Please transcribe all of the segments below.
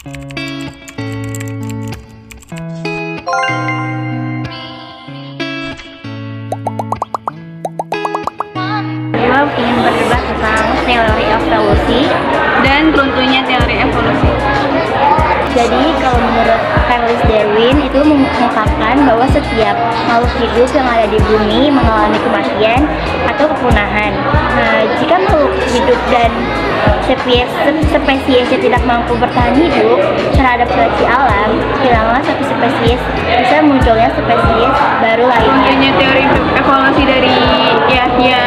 Gue ingin berdebat tentang teori evolusi dan runtuhnya teori evolusi. Jadi kalau menurut Charles Darwin itu mengungkapkan bahwa setiap makhluk hidup yang ada di bumi mengalami kematian atau kepunahan. Nah, jika makhluk hidup dan spesiesnya tidak mampu bertahan hidup terhadap seleksi alam, hilanglah satu spesies, bisa munculnya spesies baru lainnya. Runtuhnya teori evolusi dari Yahya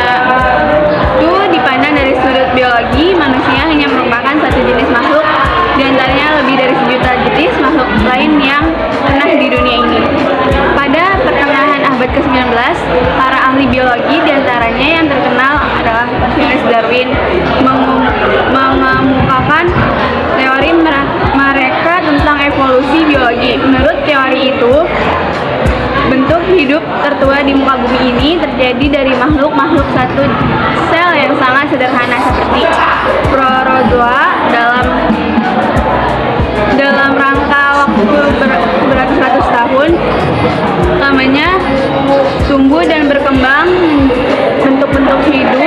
itu dipandang dari sudut biologi, manusia hanya merupakan satu jenis makhluk di antaranya lebih dari sejuta jenis makhluk lain yang pernah di dunia ini. Pada pertengahan abad ke-19, para ahli biologi diantaranya yang terkenal adalah Charles Darwin mengemukakan teori mereka tentang evolusi biologi. Menurut teori itu, bentuk hidup tertua di muka bumi ini terjadi dari makhluk-makhluk satu sel yang sangat sederhana seperti prorozoa dalam rangka waktu beratus-ratus tahun. Lamanya tumbuh dan berkembang bentuk-bentuk hidup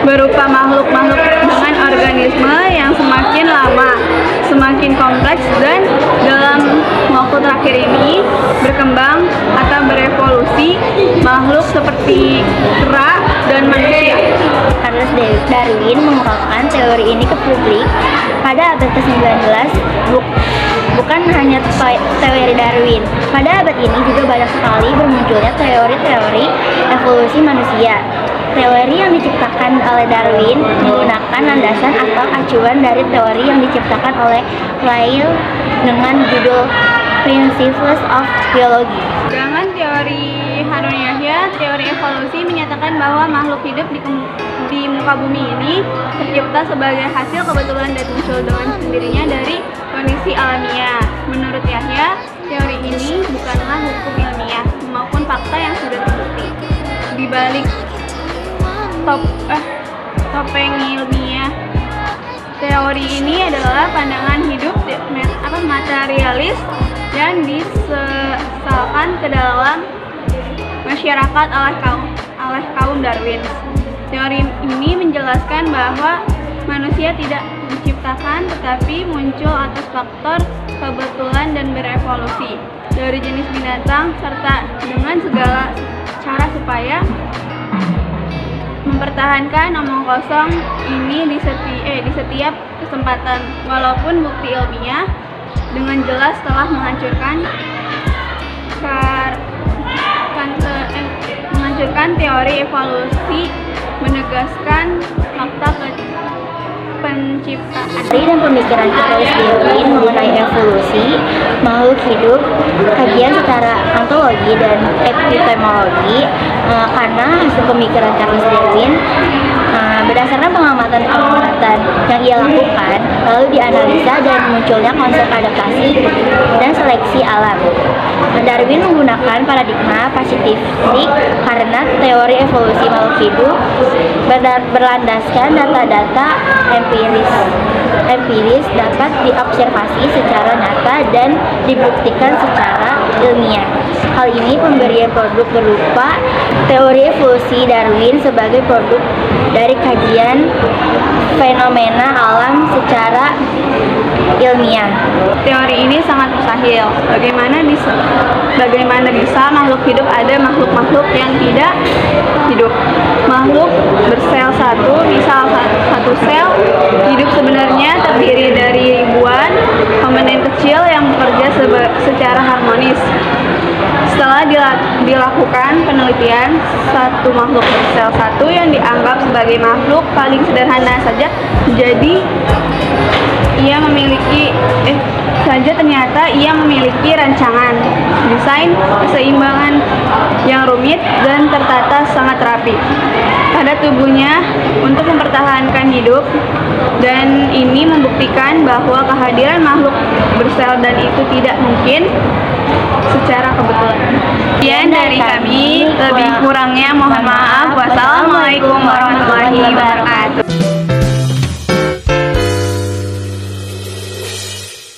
berupa makhluk-makhluk dengan organisme yang semakin lama semakin kompleks, dan dalam waktu terakhir ini berkembang atau berevolusi makhluk seperti kera dan manusia. Charles Darwin mengungkapkan teori ini ke publik pada abad ke-19. Bukan hanya teori Darwin. Pada abad ini juga banyak sekali bermunculnya teori-teori evolusi manusia. Teori yang diciptakan oleh Darwin menggunakan landasan atau acuan dari teori yang diciptakan oleh Lyell dengan judul Principles of Biology. Sedangkan teori Harun Yahya, teori evolusi menyatakan bahwa makhluk hidup di muka bumi ini tercipta sebagai hasil kebetulan dan muncul dengan sendirinya dari kondisi alamiah. Menurut Yahya, teori ini bukanlah hukum ilmiah maupun fakta yang sudah terbukti. Di balik topeng ilmiah, teori ini adalah pandangan hidup materialis yang disesalkan ke dalam masyarakat oleh kaum Darwin. Teori ini menjelaskan bahwa manusia tidak diciptakan tetapi muncul atas faktor kebetulan dan berevolusi dari jenis binatang, serta dengan segala cara supaya mempertahankan omong kosong ini di setiap kesempatan, walaupun bukti ilmiah dengan jelas telah menghancurkan teori evolusi, menegaskan fakta penciptaan. Teori dan pemikiran Charles Darwin mengenai evolusi makhluk hidup, kajian secara ontologi dan epistemologi, karena hasil pemikiran Charles Darwin berdasarkan pengamatan yang ia lakukan, lalu dianalisa dan munculnya konsep adaptasi dan seleksi alam. Darwin menggunakan paradigma pasifistik karena teori evolusi makhluk hidup berlandaskan data-data empiris dapat diobservasi secara nyata dan dibuktikan secara ilmiah. Hal ini pemberian produk berupa teori evolusi Darwin sebagai produk dari kajian fenomena alam secara ilmiah. Teori ini sangat mustahil. Bagaimana bisa makhluk hidup ada makhluk-makhluk yang tidak hidup? Makhluk bersel satu, misal satu sel hidup sebenarnya terdiri dari ribuan komponen kecil yang bekerja secara harmonis. Setelah dilakukan penelitian, satu makhluk bersel satu yang dianggap sebagai makhluk paling sederhana saja ternyata ia memiliki rancangan, desain, keseimbangan yang rumit dan tertata sangat rapi pada tubuhnya untuk mempertahankan hidup, dan ini membuktikan bahwa kehadiran makhluk bersel dan itu tidak mungkin secara kebetulan. Sekian dari kami, lebih kurangnya mohon maaf. Wassalamualaikum warahmatullahi wabarakatuh.